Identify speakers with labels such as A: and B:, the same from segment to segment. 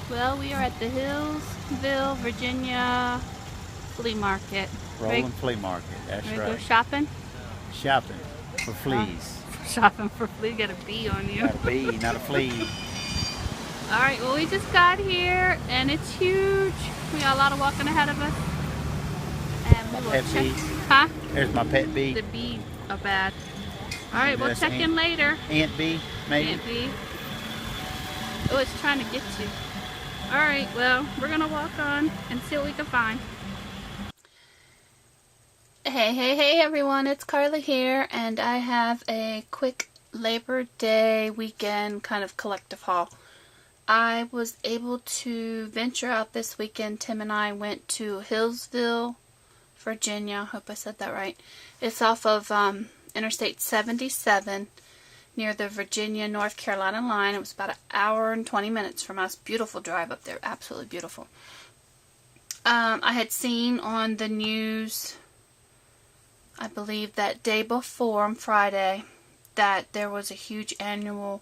A: Well, we are at the Hillsville, Virginia Flea Market.
B: Rolling Flea Market, that's
A: Ready to go
B: right.
A: shopping?
B: Shopping for
A: Uh,
B: fleas.
A: shopping for flea. Got a bee on you.
B: Not a bee, not a flea.
A: Alright, well, we just got here and it's huge. We got a lot of walking ahead of us. And
B: My
A: we will
B: pet
A: check.
B: bee.
A: Huh?
B: There's my pet bee.
A: The bee are bad. Alright, we'll
B: That's
A: check in later.
B: Ant bee, maybe.
A: Can't be. Oh, it's trying to get you. Alright, well, we're gonna walk on and see what we can find. Hey everyone, it's Carly here, and I have a quick Labor Day weekend kind of collective haul. I was able to venture out this weekend. Tim and I went to Hillsville, Virginia. Hope I said that right. It's off of Interstate 77 near the Virginia-North Carolina line. It was about an hour and 20 minutes from us. Beautiful drive up there. Absolutely beautiful. I had seen on the news, I believe that day before, on Friday, that there was a huge annual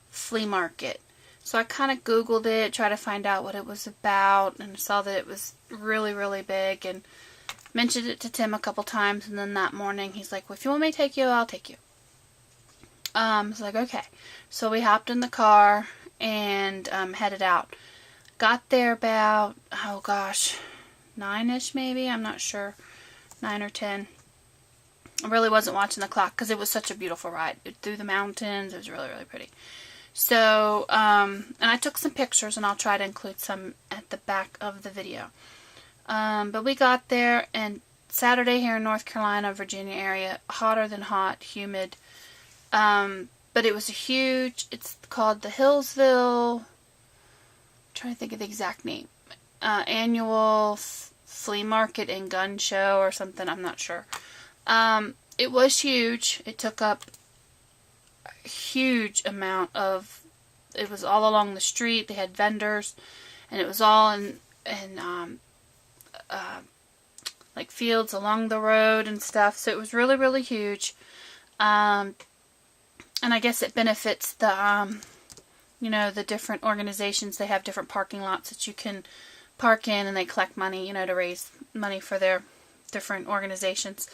A: flea market. So I kind of Googled it, tried to find out what it was about, and saw that it was really, really big, and mentioned it to Tim a couple times, and then that morning he's like, well, if you want me to take you, I'll take you. I was like, okay. So we hopped in the car and headed out. Got there about, oh gosh, 9-ish maybe, I'm not sure, 9 or 10. I really wasn't watching the clock because it was such a beautiful ride. Through the mountains, it was really, really pretty. So, and I took some pictures, and I'll try to include some at the back of the video. But we got there, and Saturday here in North Carolina, Virginia area, hotter than hot, humid. But it was a huge, it's called the Hillsville, I'm trying to think of the exact name, annual flea market and gun show or something, I'm not sure. It was huge. It took up a huge amount of, it was all along the street. They had vendors, and it was all in like fields along the road and stuff. So it was really, really huge. And I guess it benefits the, you know, the different organizations. They have different parking lots that you can park in, and they collect money, you know, to raise money for their different organizations.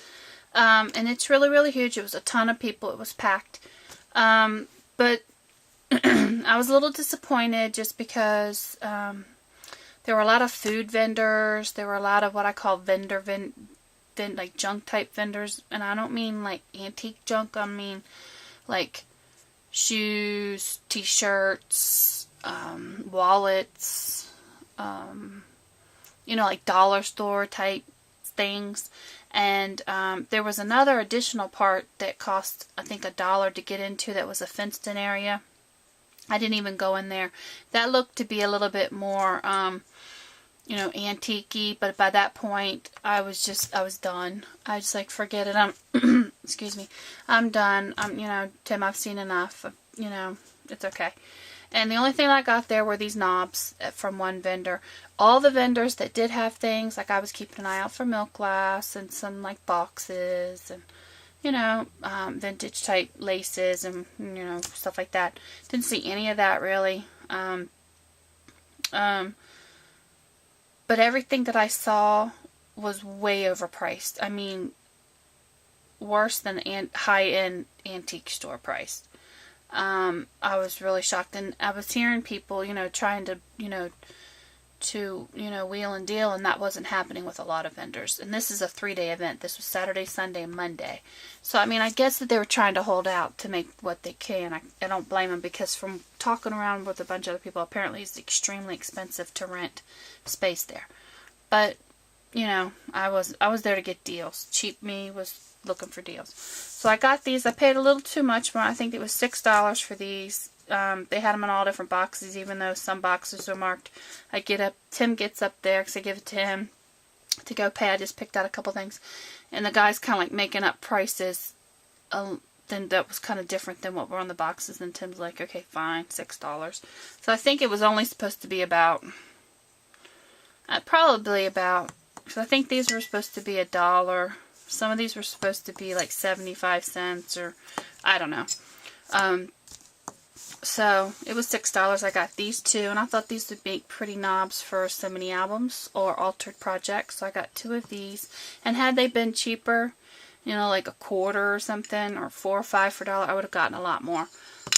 A: And it's really, really huge. It was a ton of people. It was packed. But I was a little disappointed just because there were a lot of food vendors. There were a lot of what I call like junk type vendors. And I don't mean like antique junk. I mean like shoes, t-shirts, wallets, you know, like dollar store type things. And there was another additional part that cost, I think, $1 to get into, that was a fenced-in area. I didn't even go in there. That looked to be a little bit more, you know, antique-y, but by that point, I was done. I was like, forget it. Excuse me. I'm done. You know, Tim, I've seen enough. You know, it's okay. And the only thing I got there were these knobs from one vendor. All the vendors that did have things, like I was keeping an eye out for milk glass and some like boxes and, you know, vintage type laces and, you know, stuff like that. Didn't see any of that really. But everything that I saw was way overpriced. I mean, worse than high-end antique store price. I was really shocked, and I was hearing people, you know, trying to, wheel and deal, and that wasn't happening with a lot of vendors. And this is a 3-day event. This was Saturday, Sunday, Monday. So, I mean, I guess that they were trying to hold out to make what they can. I don't blame them, because from talking around with a bunch of other people, apparently it's extremely expensive to rent space there. But, you know, I was there to get deals. Cheap me was looking for deals. So I got these. I paid a little too much, but I think it was $6 for these. They had them in all different boxes, even though some boxes are marked. Tim gets up there because I give it to him to go pay. I just picked out a couple things, and the guy's kind of like making up prices. Then that was kind of different than what were on the boxes. And Tim's like, okay, fine, $6. So I think it was only supposed to be about, because I think these were supposed to be $1. Some of these were supposed to be like 75 cents, or I don't know. So it was $6. I got these two, and I thought these would make pretty knobs for so many albums or altered projects. So I got two of these. And had they been cheaper, you know, like a quarter or something, or $4 or $5 for $1, I would have gotten a lot more.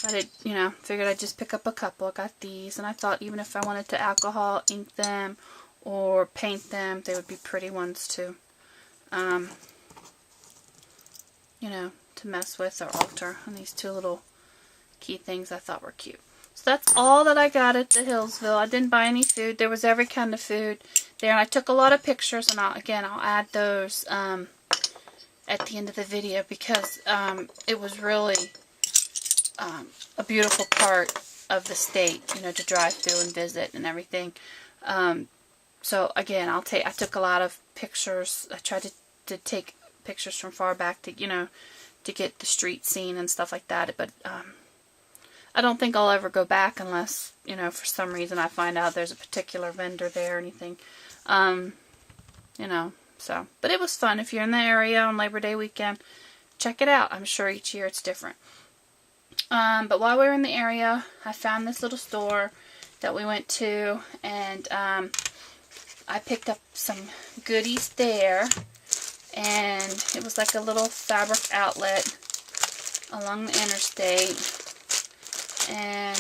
A: But I, you know, figured I'd just pick up a couple. I got these, and I thought even if I wanted to alcohol ink them or paint them, they would be pretty ones to, you know, to mess with or alter. And these two little key things I thought were cute. So that's all that I got at the Hillsville. I didn't buy any food. There was every kind of food there. And I took a lot of pictures, and I'll add those at the end of the video, because it was really a beautiful part of the state, you know, to drive through and visit and everything. So again, I took a lot of pictures. I tried to take pictures from far back to, you know, to get the street scene and stuff like that. But I don't think I'll ever go back unless, you know, for some reason I find out there's a particular vendor there or anything. You know, so. But it was fun. If you're in the area on Labor Day weekend, check it out. I'm sure each year it's different. But while we were in the area, I found this little store that we went to, and I picked up some goodies there, and it was like a little fabric outlet along the interstate, and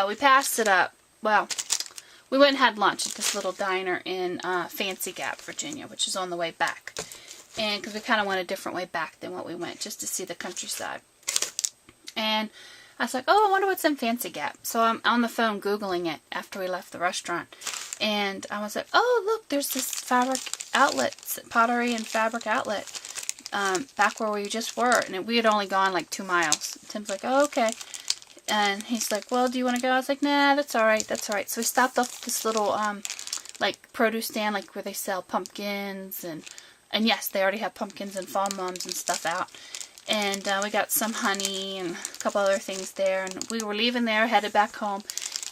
A: we passed it up. Well, we went and had lunch at this little diner in Fancy Gap, Virginia, which is on the way back, and because we kind of went a different way back than what we went, just to see the countryside. And I was like, oh, I wonder what's in Fancy Gap. So I'm on the phone Googling it after we left the restaurant. And I was like, oh, look, there's this fabric outlet, pottery and fabric outlet, back where we just were. And we had only gone like 2 miles. Tim's like, oh, okay. And he's like, well, do you want to go? I was like, nah, that's all right, that's all right. So we stopped off this little, like, produce stand, like, where they sell pumpkins. And yes, they already have pumpkins and fall mums and stuff out. And we got some honey and a couple other things there. And we were leaving there, headed back home.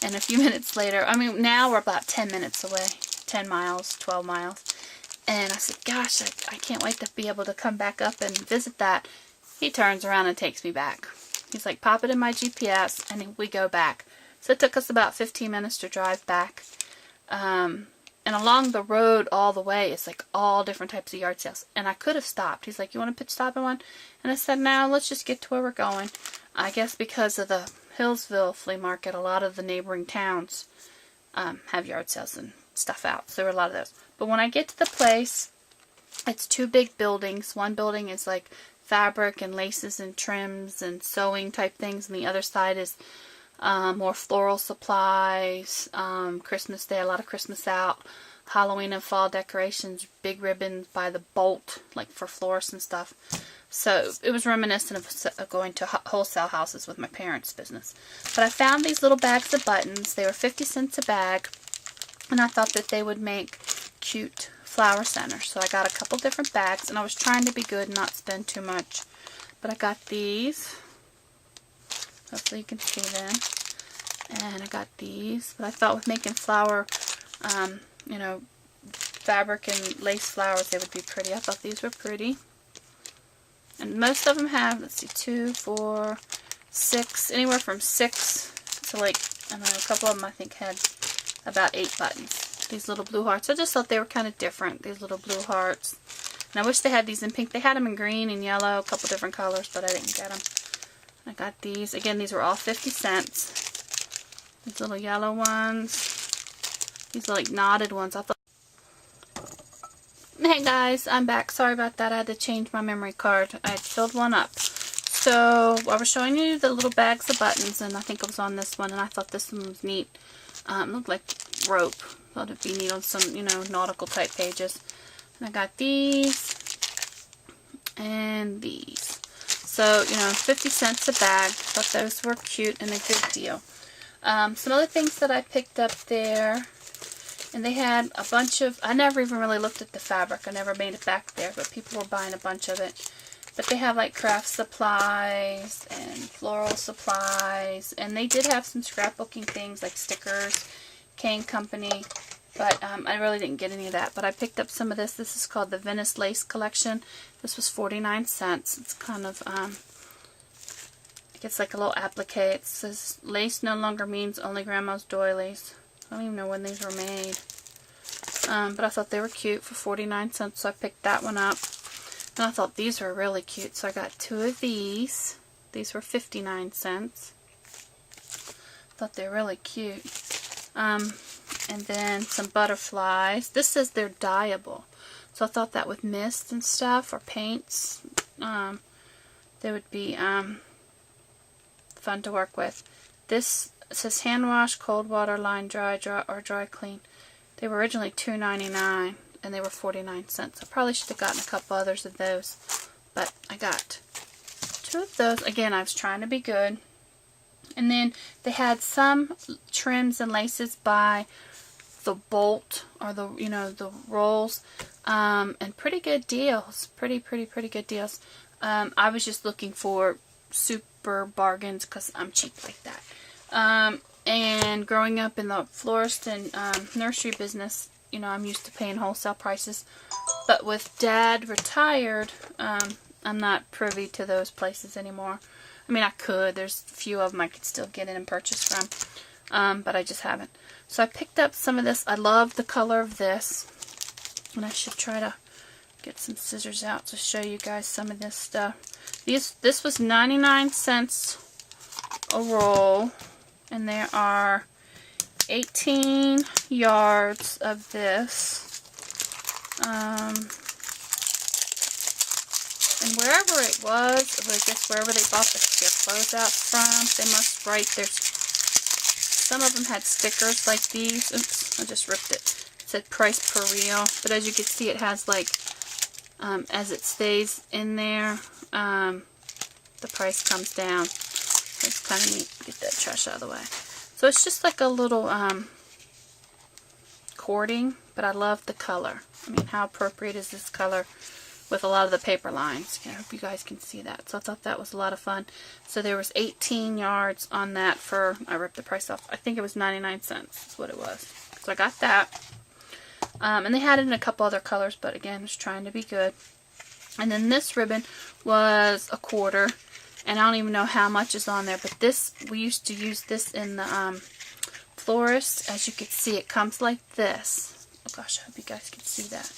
A: And a few minutes later, I mean, now we're about 10 minutes away. 10 miles, 12 miles. And I said, gosh, I can't wait to be able to come back up and visit that. He turns around and takes me back. He's like, pop it in my GPS, and we go back. So it took us about 15 minutes to drive back. And along the road all the way, it's like all different types of yard sales. And I could have stopped. He's like, you want to pit stop at one? And I said, no, let's just get to where we're going. I guess because of the Hillsville Flea Market, a lot of the neighboring towns have yard sales and stuff out. So there were a lot of those. But when I get to the place, it's 2 big buildings. One building is like fabric and laces and trims and sewing type things. And the other side is more floral supplies, Christmas Day, a lot of Christmas out, Halloween and fall decorations, big ribbons by the bolt, like for florists and stuff. So it was reminiscent of going to wholesale houses with my parents' business. But I found these little bags of buttons. They were 50 cents a bag, and I thought that they would make cute flower centers. So I got a couple different bags, and I was trying to be good and not spend too much. But I got these. Hopefully you can see them. And I got these. But I thought with making flower, you know, fabric and lace flowers, they would be pretty. I thought these were pretty. And most of them have, let's see, 2, 4, 6, anywhere from 6 to like, I don't know, a couple of them I think had about 8 buttons. These little blue hearts. I just thought they were kind of different, these little blue hearts. And I wish they had these in pink. They had them in green and yellow, a couple different colors, but I didn't get them. I got these. Again, these were all 50 cents. These little yellow ones. These are like knotted ones. I thought. Hey guys, I'm back. Sorry about that. I had to change my memory card. I had filled one up. So I was showing you the little bags of buttons, and I think it was on this one, and I thought this one was neat. It looked like rope. Thought it'd be neat on some, you know, nautical type pages. And I got these and these. So, you know, 50 cents a bag. Thought those were cute and a good deal. Some other things that I picked up there. And they had a bunch of, I never even really looked at the fabric. I never made it back there, but people were buying a bunch of it. But they have like craft supplies and floral supplies. And they did have some scrapbooking things like stickers, Cane Company. But I really didn't get any of that. But I picked up some of this. This is called the Venice Lace Collection. This was 49 cents. It's kind of it's like a little applique. It says, lace no longer means only grandma's doilies. I don't even know when these were made. But I thought they were cute for 49 cents, so I picked that one up. And I thought these were really cute, so I got 2 of these. These were 59 cents. Thought they were really cute. And then some butterflies. This says they're dyeable. So I thought that with mist and stuff, or paints, they would be fun to work with. This says hand wash, cold water, line dry, or dry clean. They were originally $2.99 and they were 49 cents. I probably should have gotten a couple others of those, but I got 2 of those. Again, I was trying to be good. And then they had some trims and laces by the bolt, or the, you know, the rolls, and pretty good deals. Pretty good deals. I was just looking for super bargains because I'm cheap like that. And growing up in the florist and nursery business, you know, I'm used to paying wholesale prices. But with Dad retired, I'm not privy to those places anymore. I mean, I could. There's a few of them I could still get in and purchase from, but I just haven't. So I picked up some of this. I love the color of this, and I should try to get some scissors out to show you guys some of this stuff. This was 99 cents a roll, and there are 18 yards of this. And wherever it was, I guess wherever they bought their closeouts from, they must write their... Some of them had stickers like these. Oops, I just ripped it. It said price per reel. But as you can see, it has like, as it stays in there, the price comes down. It's kind of neat. Get that trash out of the way. So it's just like a little cording, but I love the color. I mean, how appropriate is this color with a lot of the paper lines? I hope you guys can see that. So I thought that was a lot of fun. So there was 18 yards on that for, I ripped the price off, I think it was 99 cents is what it was. So I got that. And they had it in a couple other colors, but again, just trying to be good. And then this ribbon was $0.25, and I don't even know how much is on there, but this, we used to use this in the florist. As you can see, it comes like this. Oh gosh, I hope you guys can see that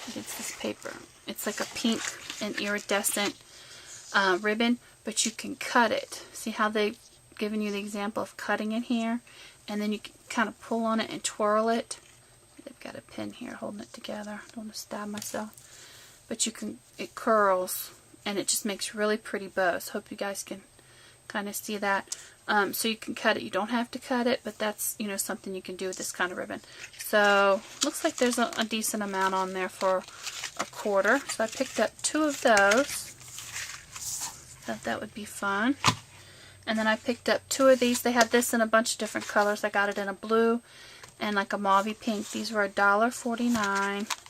A: against this paper. It's like a pink and iridescent ribbon, but you can cut it. See how they've given you the example of cutting it here, and then you can kind of pull on it and twirl it. They've got a pin here holding it together. I don't want to stab myself, but you can, it curls and it just makes really pretty bows. Hope you guys can kind of see that. So you can cut it. You don't have to cut it, but that's, you know, something you can do with this kind of ribbon. So looks like there's a decent amount on there for $0.25. So I picked up 2 of those. Thought that would be fun. And then I picked up 2 of these. They had this in a bunch of different colors. I got it in a blue and like a mauvey pink. These were $1.49.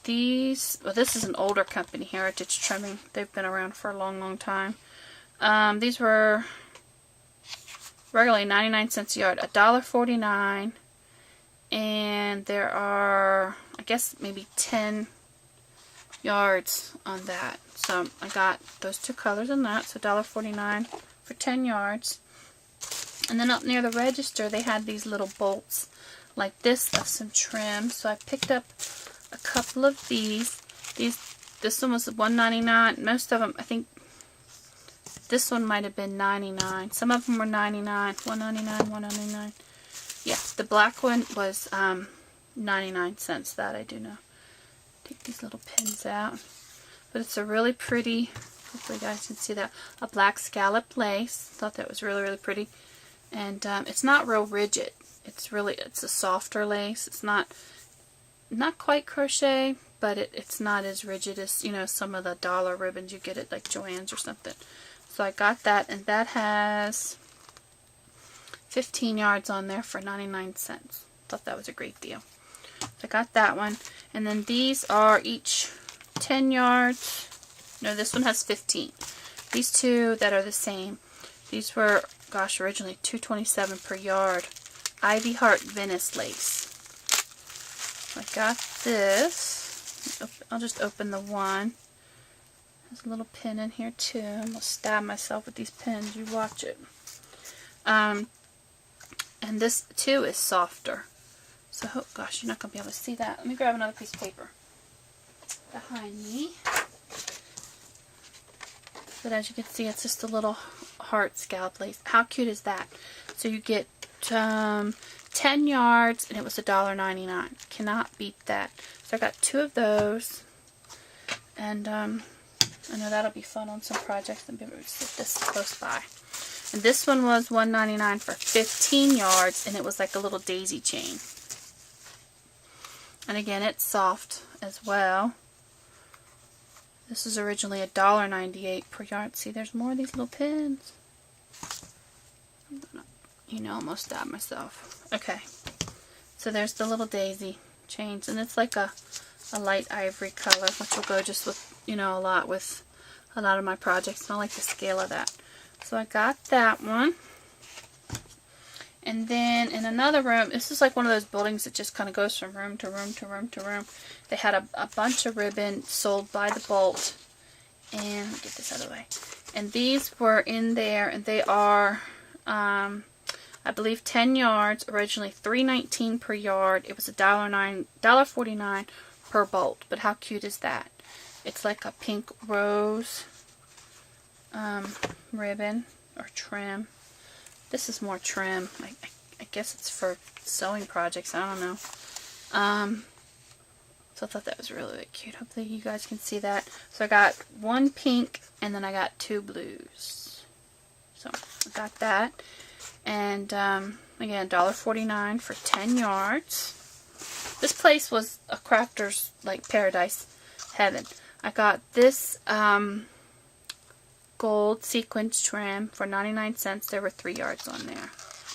A: These, well, this is an older company, Heritage Trimming. They've been around for a long time. These were regularly 99 cents a yard, $1.49, and there are, I guess, maybe 10 yards on that. So I got those 2 colors in that, so $1.49 for 10 yards. And then up near the register, they had these little bolts like this of some trim. So I picked up a couple of these. This one was $1.99. Most of them, I think, this one might have been 99. Some of them were 99, $1.99, $1.99. Yeah, the black one was 99 cents. That I do know. Take these little pins out. But it's a really pretty, hopefully you guys can see that, a black scallop lace. Thought that was really pretty. And it's not real rigid. It's a softer lace. It's not quite crochet, but it's not as rigid as, you know, some of the dollar ribbons you get at like Joann's or something. So I got that, and that has 15 yards on there for 99 cents. Thought that was a great deal. So I got that one. And then these are each 10 yards. No, this one has 15. These 2 that are the same. These were, gosh, originally $2.27 per yard. Ivy Heart Venice lace. I got this. I'll just open the one. There's a little pin in here too. I'm going to stab myself with these pins. You watch it. And this too is softer. So, oh gosh, you're not going to be able to see that. Let me grab another piece of paper behind me. But as you can see, it's just a little heart scallop lace. How cute is that? So you get 10 yards, and it was $1.99. Cannot beat that. So I got 2 of those. And I know that'll be fun on some projects. And be able to sit this close by. And this one was $1.99 for 15 yards, and it was like a little daisy chain. And again, it's soft as well. This is originally $1.98 per yard. See, there's more of these little pins. I'm gonna, almost stabbed myself. Okay. So there's the little daisy chains, and it's like a light ivory color, which will go just with, a lot with a lot of my projects. And I like the scale of that. So I got that one. And then in another room, this is like one of those buildings that just kind of goes from room to room to room to room. They had a bunch of ribbon sold by the bolt. And let me get this out of the way. And these were in there, and they are, I believe, 10 yards. Originally $3.19 per yard. It was $1.49 per bolt. But how cute is that? It's like a pink rose ribbon or trim. This is more trim. I guess it's for sewing projects. I don't know. So I thought that was really, really cute. Hopefully you guys can see that. So I got 1 pink, and then I got 2 blues. So I got that. And again, $1.49 for 10 yards. This place was a crafter's like paradise heaven. I got this gold sequins trim for 99 cents. There were 3 yards on there.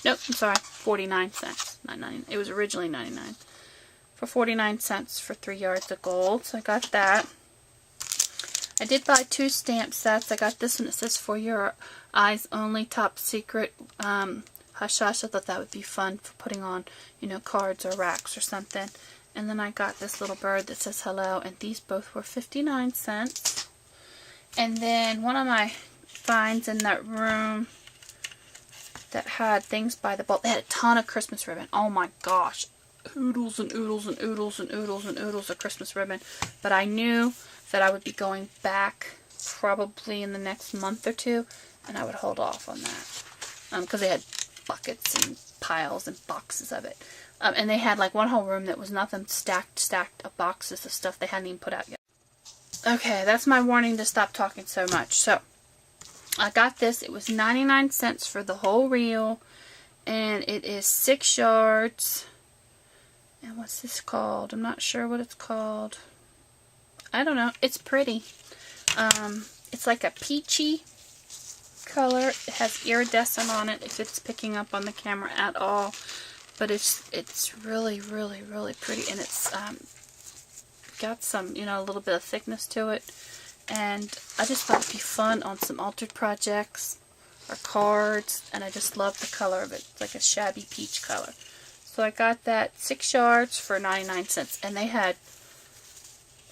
A: Nope, I'm sorry, 49 cents. Not 99. It was originally 99. For 49 cents for 3 yards of gold. So I got that. I did buy 2 stamp sets. I got this one that says For Your Eyes Only Top Secret Hush Hush. I thought that would be fun for putting on, cards or racks or something. And then I got this little bird that says hello, and these both were 59 cents. And then one of my finds in that room that had things by the bolt, they had a ton of Christmas ribbon. Oh my gosh. Oodles and oodles and oodles and oodles and oodles of Christmas ribbon. But I knew that I would be going back probably in the next month or 2, and I would hold off on that. Because they had buckets and piles and boxes of it. And they had like one whole room that was nothing, stacked of boxes of stuff they hadn't even put out yet. Okay, that's my warning to stop talking so much. So, I got this. It was 99 cents for the whole reel. And it is 6 yards. And what's this called? I'm not sure what it's called. I don't know. It's pretty. It's like a peachy color. It has iridescent on it, if it's picking up on the camera at all. But it's really, really, really pretty. And it's got some, a little bit of thickness to it. And I just thought it'd be fun on some altered projects or cards. And I just love the color of it. It's like a shabby peach color. So I got that 6 yards for 99 cents. And they had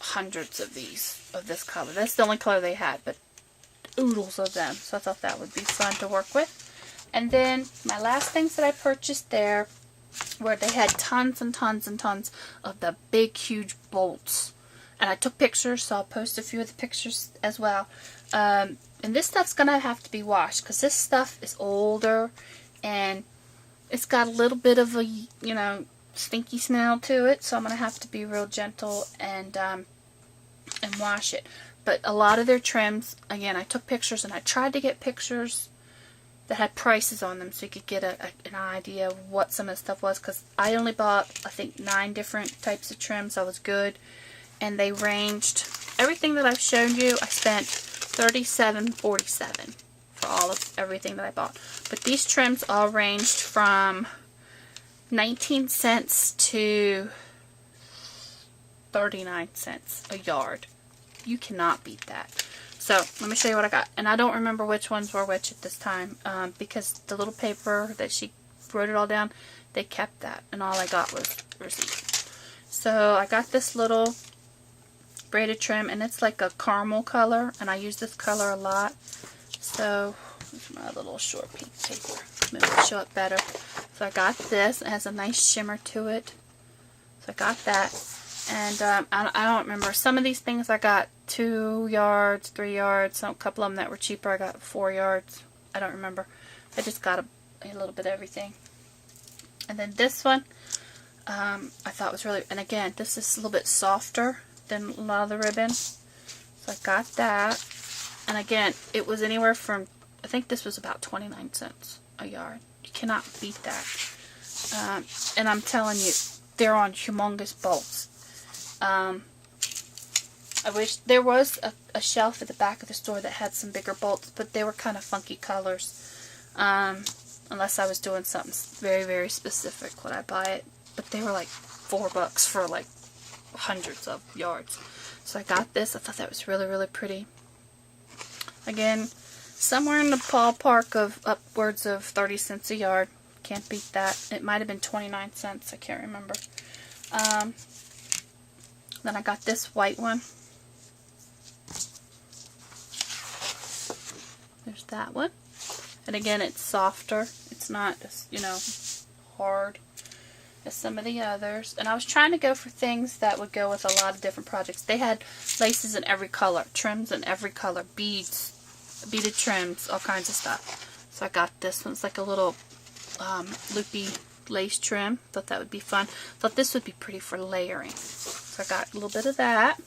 A: hundreds of these, of this color. That's the only color they had, but oodles of them. So I thought that would be fun to work with. And then my last things that I purchased there, where they had tons and tons and tons of the big, huge bolts. And I took pictures, so I'll post a few of the pictures as well. And this stuff's going to have to be washed, because this stuff is older, and it's got a little bit of a, stinky smell to it. So I'm going to have to be real gentle and wash it. But a lot of their trims, again, I took pictures, and I tried to get pictures that had prices on them so you could get an idea of what some of the stuff was, because I only bought, I think, 9 different types of trims. So I was good. And they ranged, everything that I've shown you, I spent $37.47 for all of everything that I bought. But these trims all ranged from 19 cents to 39 cents a yard. You cannot beat that. So, let me show you what I got. And I don't remember which ones were which at this time, because the little paper that she wrote it all down, they kept that. And all I got was receipt. So, I got this little braided trim, and it's like a caramel color, and I use this color a lot. So here's my little short piece of paper. Maybe it'll show it better. So I got this. It has a nice shimmer to it. So I got that. And I don't remember. Some of these things I got 2 yards, 3 yards. A couple of them that were cheaper I got 4 yards. I don't remember. I just got a little bit of everything. And then this one, I thought was really, and again, this is a little bit softer than a lot of the ribbon. So I got that. And again, it was anywhere from, I think this was about 29 cents a yard. You cannot beat that. And I'm telling you, they're on humongous bolts. I wish there was a shelf at the back of the store that had some bigger bolts, but they were kind of funky colors. Unless I was doing something very, very specific when I buy it. But they were like $4 for like hundreds of yards. So I got this. I thought that was really, really pretty. Again, somewhere in the ballpark of upwards of 30 cents a yard. Can't beat that. It might have been 29 cents. I can't remember. Then I got this white one. There's that one. And again, it's softer. It's not, you know, hard as some of the others. And I was trying to go for things that would go with a lot of different projects. They had laces in every color, trims in every color, beads, beaded trims, all kinds of stuff. So I got this one. It's like a little loopy lace trim. Thought that would be fun. Thought this would be pretty for layering. So I got a little bit of that.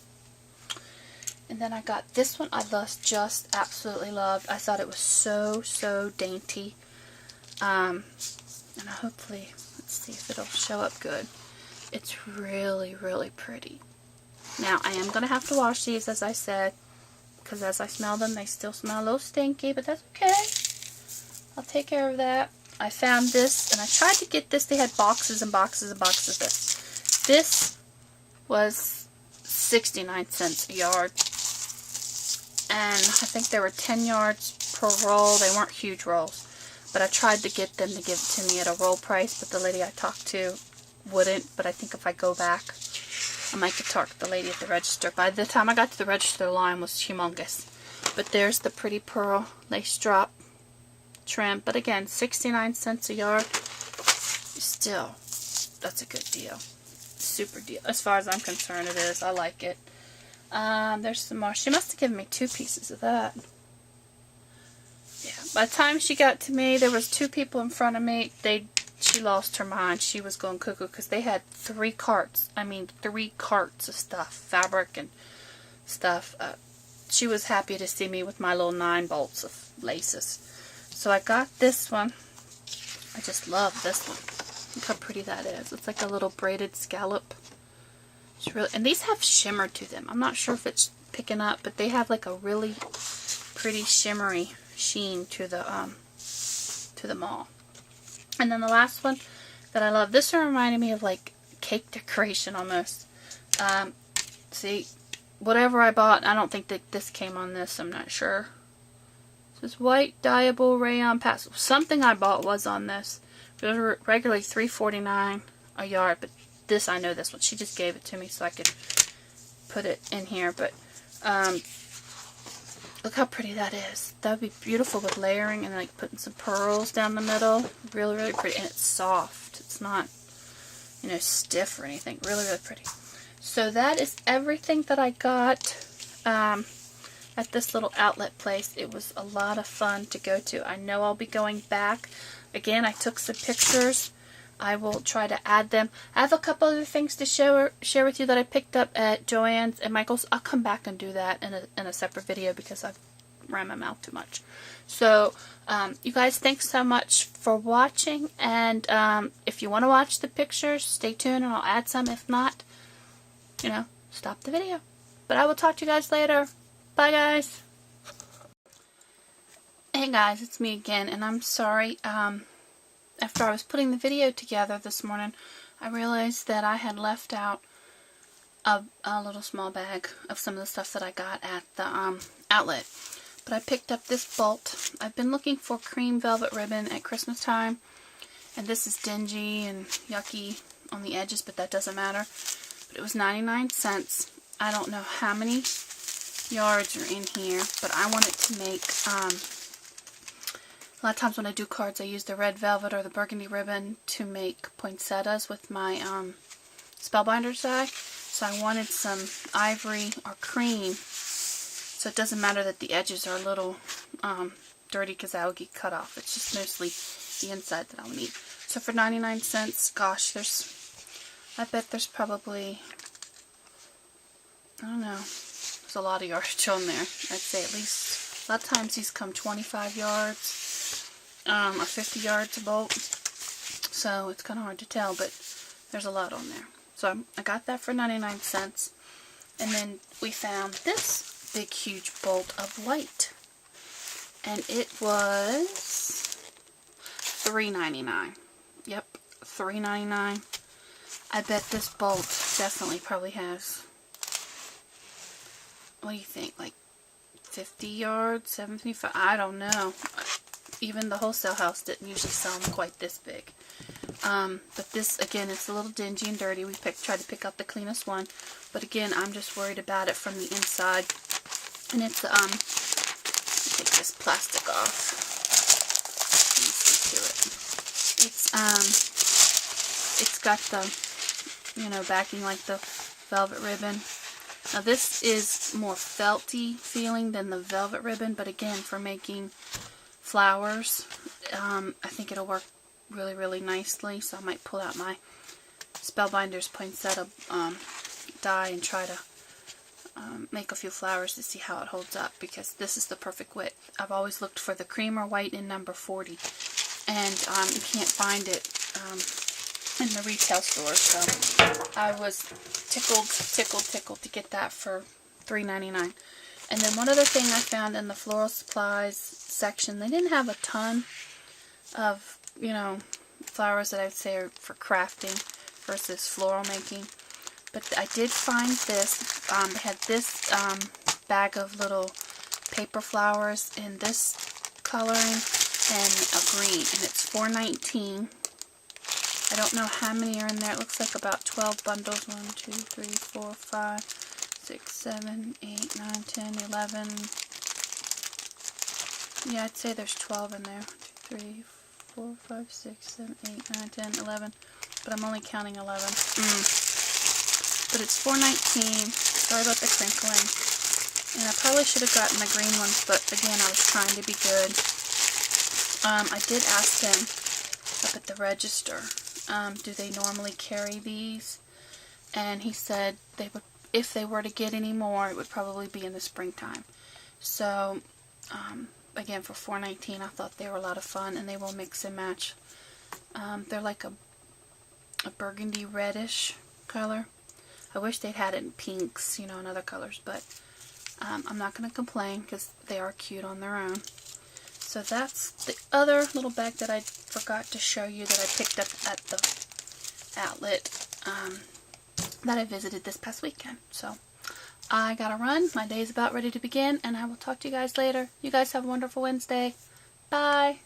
A: And then I got this one I just absolutely loved. I thought it was so, so dainty. And hopefully, let's see if it'll show up good. It's really, really pretty. Now, I am going to have to wash these, as I said, because as I smell them, they still smell a little stinky, but that's okay. I'll take care of that. I found this, and I tried to get this. They had boxes and boxes and boxes of this. This was 69 cents a yard. And I think there were 10 yards per roll. They weren't huge rolls. But I tried to get them to give it to me at a roll price, but the lady I talked to wouldn't. But I think if I go back, I might get to talk to the lady at the register. By the time I got to the register, the line was humongous. But there's the pretty pearl lace drop trim. But again, 69 cents a yard. Still, that's a good deal. Super deal. As far as I'm concerned, it is. I like it. There's some more. She must have given me 2 pieces of that. Yeah. By the time she got to me, there was 2 people in front of me. She lost her mind. She was going cuckoo because they had 3 carts. I mean, 3 carts of stuff, fabric and stuff. She was happy to see me with my little 9 bolts of laces. So I got this one. I just love this one. Look how pretty that is. It's like a little braided scallop. It's really, and these have shimmer to them. I'm not sure if it's picking up, but they have like a really pretty shimmery sheen to them all. And then the last one that I love, this one reminded me of like cake decoration almost. See, whatever I bought, I don't think that this came on this. I'm not sure. This is white dyeable rayon pastel. Something I bought was on this. It was regularly $3.49 a yard, but this, I know this one. She just gave it to me so I could put it in here. But look how pretty that is. That would be beautiful with layering and like putting some pearls down the middle. Really, really pretty. And it's soft. It's not, you know, stiff or anything. Really, really pretty. So that is everything that I got at this little outlet place. It was a lot of fun to go to. I know I'll be going back. Again, I took some pictures. I will try to add them. I have a couple other things to share with you that I picked up at Joann's and Michael's. I'll come back and do that in a separate video because I've ran my mouth too much. So, you guys, thanks so much for watching. And if you want to watch the pictures, stay tuned and I'll add some. If not, you know, stop the video. But I will talk to you guys later. Bye, guys. Hey, guys, it's me again, and I'm sorry. After I was putting the video together this morning, I realized that I had left out a little small bag of some of the stuff that I got at the outlet. But I picked up this bolt. I've been looking for cream velvet ribbon at Christmas time, and this is dingy and yucky on the edges, but that doesn't matter. But it was 99 cents. I don't know how many yards are in here, but I wanted to make, a lot of times when I do cards I use the red velvet or the burgundy ribbon to make poinsettias with my spellbinder die. So I wanted some ivory or cream, so it doesn't matter that the edges are a little dirty because that will get cut off. It's just mostly the inside that I'll need. So for 99 cents, gosh, I bet there's probably, I don't know, there's a lot of yardage on there. I'd say at least, a lot of times these come 25 yards or 50 yards a bolt. So it's kind of hard to tell, but there's a lot on there. So I got that for 99 cents. And then we found this big huge bolt of white. And it was $3.99. Yep, $3.99. I bet this bolt definitely probably has, what do you think, like 50 yards, 75? I don't know. Even the wholesale house didn't usually sell them quite this big. But this, again, it's a little dingy and dirty. We tried to pick out the cleanest one. But again, I'm just worried about it from the inside. And it's, take this plastic off. Let me see to it. It's got the, you know, backing like the velvet ribbon. Now this is more felty feeling than the velvet ribbon, but again, for making flowers, I think it'll work really, really nicely. So I might pull out my Spellbinder's poinsettia die and try to make a few flowers to see how it holds up, because this is the perfect width. I've always looked for the cream or white in number 40, and you can't find it in the retail store, so I was tickled to get that for $3.99. And then one other thing I found in the floral supplies section, they didn't have a ton of, you know, flowers that I'd say are for crafting versus floral making. But I did find this. They had this bag of little paper flowers in this coloring and a green, and it's $4.19. I don't know how many are in there. It looks like about 12 bundles. 1, 2, 3, 4, 5, 6, 7, 8, 9, 10, 11. Yeah, I'd say there's 12 in there. 1, 2, 3, 4, 5, 6, 7, 8, 9, 10, 11. But I'm only counting 11. But it's $4.19. Sorry about the crinkling. And I probably should have gotten the green ones, but again, I was trying to be good. I did ask him up at the register, do they normally carry these? And he said they would, if they were to get any more, it would probably be in the springtime. So, again, for $4.19, I thought they were a lot of fun, and they will mix and match. They're like a burgundy reddish color. I wish they'd had it in pinks, you know, and other colors, but I'm not going to complain because they are cute on their own. So that's the other little bag that I forgot to show you that I picked up at the outlet that I visited this past weekend. So I gotta run. My day's about ready to begin, and I will talk to you guys later. You guys have a wonderful Wednesday. Bye.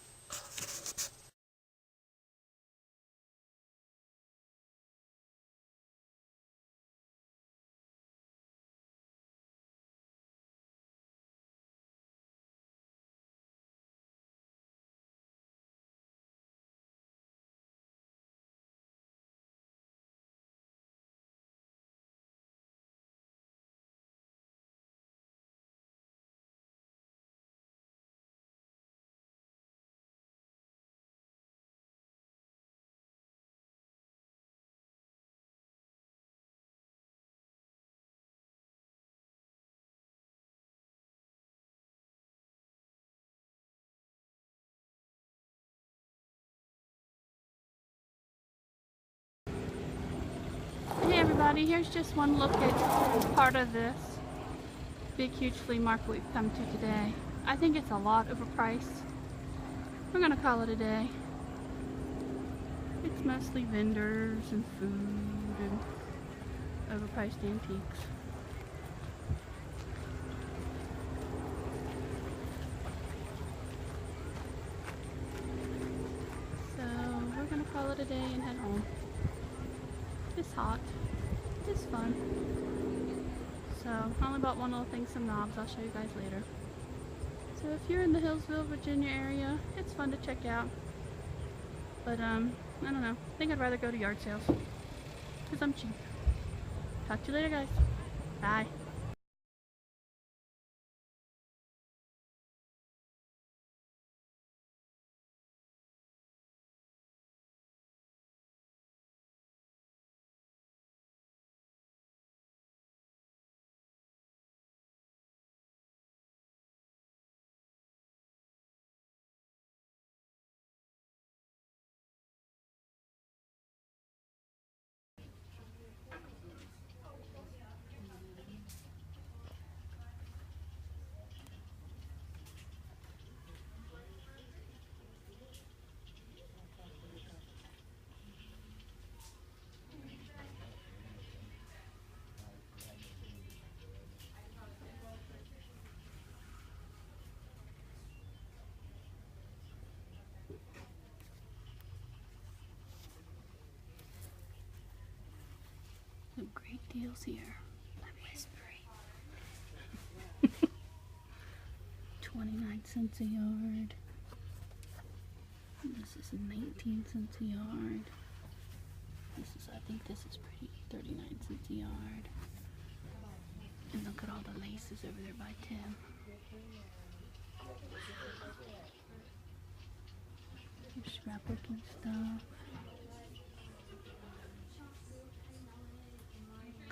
A: Hey everybody, here's just one look at part of this big huge flea market we've come to today. I think it's a lot overpriced. We're gonna call it a day. It's mostly vendors and food and overpriced antiques. So we're gonna call it a day and head home. It's hot. It's fun. So I only bought one little thing, some knobs. I'll show you guys later. So if you're in the Hillsville, Virginia area, it's fun to check out. But I don't know. I think I'd rather go to yard sales because I'm cheap. Talk to you later, guys. Bye. Some great deals here. I'm whispering. 29 cents a yard. This is 19 cents a yard. I think this is pretty. 39 cents a yard. And look at all the laces over there by Tim. Scrapbooking stuff.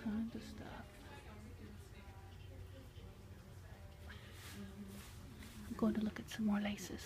A: Kinds of stuff. I'm going to look at some more laces.